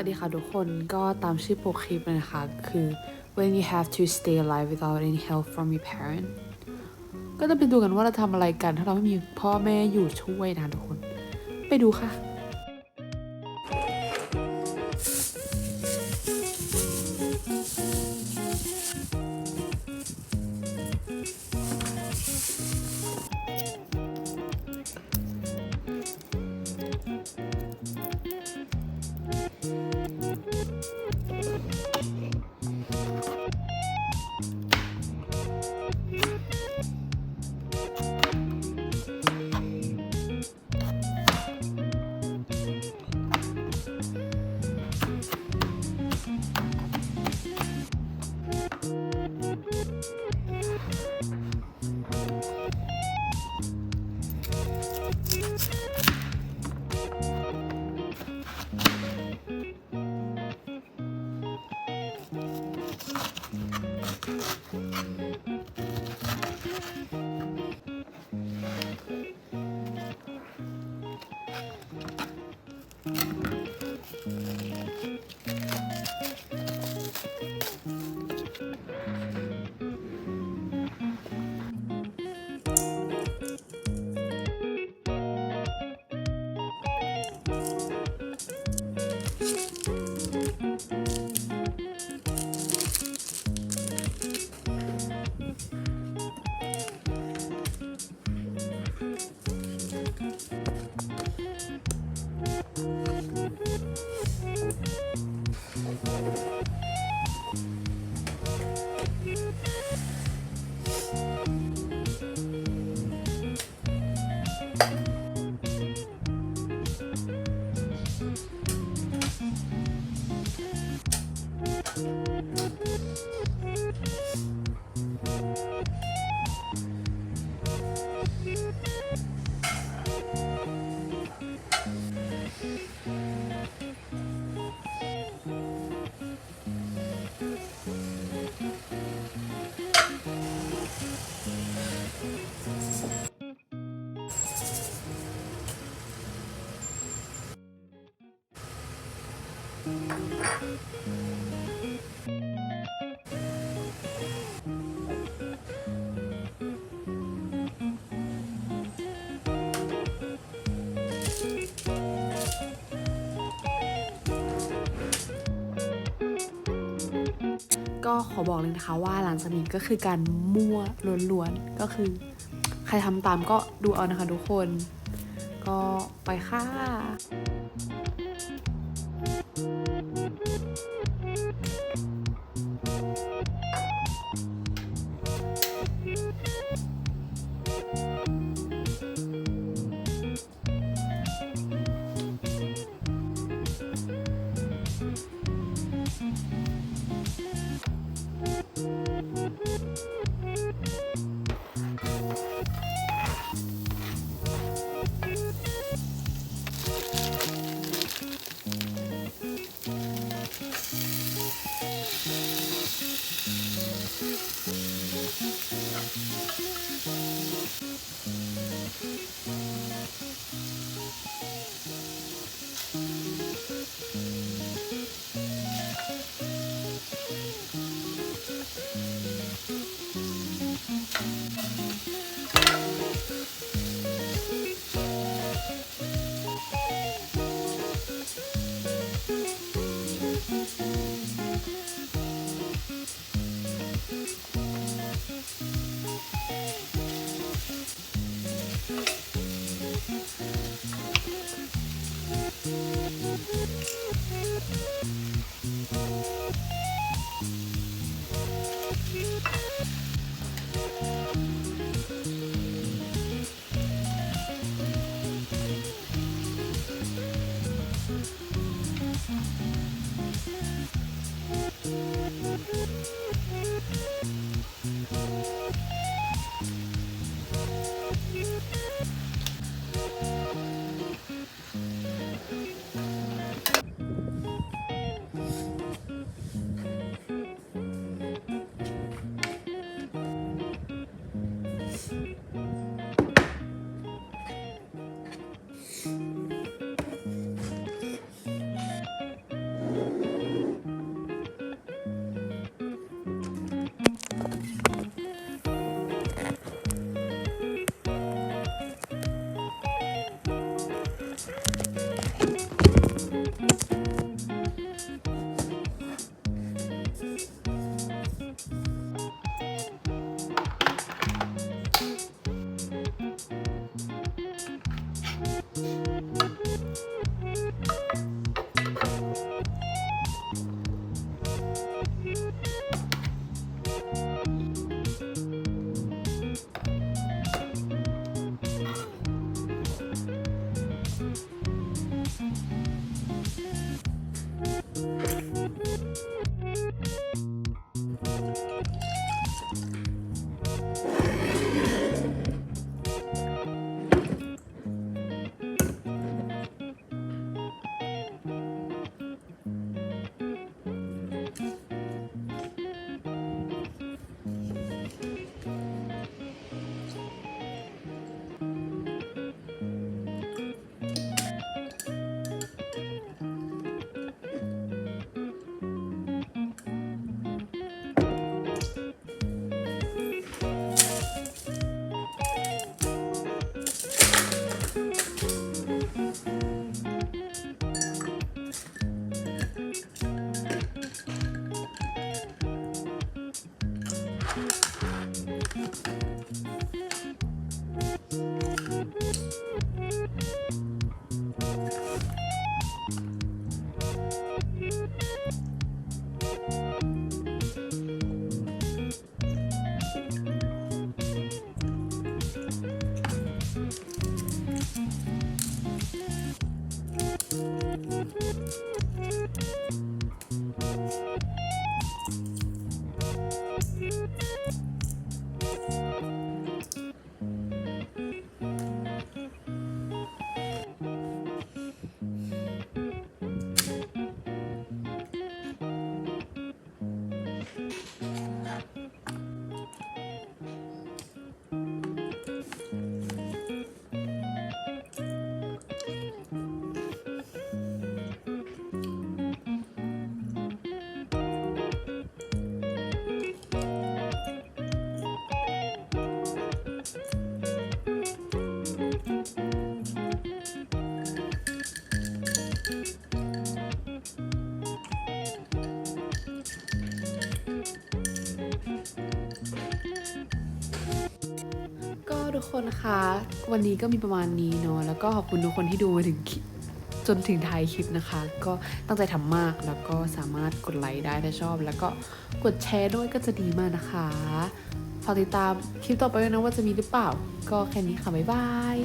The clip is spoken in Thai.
วัสดีค่ะทุกคนก็ตามชื่อโปรคลิปเลยนะคะคือ when you have to stay alive without any help from your parent ก็จะไปดูกันว่าเราทำอะไรกันถ้าเราไม่มีพ่อแม่อยู่ช่วยนะทุกคนไปดูค่ะก็ขอบอกเลยนะคะว่าหลังจากนี้ก็คือการมั่วล้วนๆก็คือใครทำตามก็ดูเอานะคะทุกคนก็ไปค่ะ ก็ทุกคนคะวันนี้ก็มีประมาณนี้เนาะแล้วก็ขอบคุณทุกคนที่ดูมาถึงจนถึงท้ายคลิปนะคะ ก็ตั้งใจทำมากแล้วก็สามารถกดไลค์ได้ถ้าชอบ แล้วก็กดแชร์ด้วยก็จะดีมากนะคะฝากติดตามคลิปต่อไปด้วยนะว่าจะมีหรือเปล่า ก็แค่นี้ค่ะบ๊ายบาย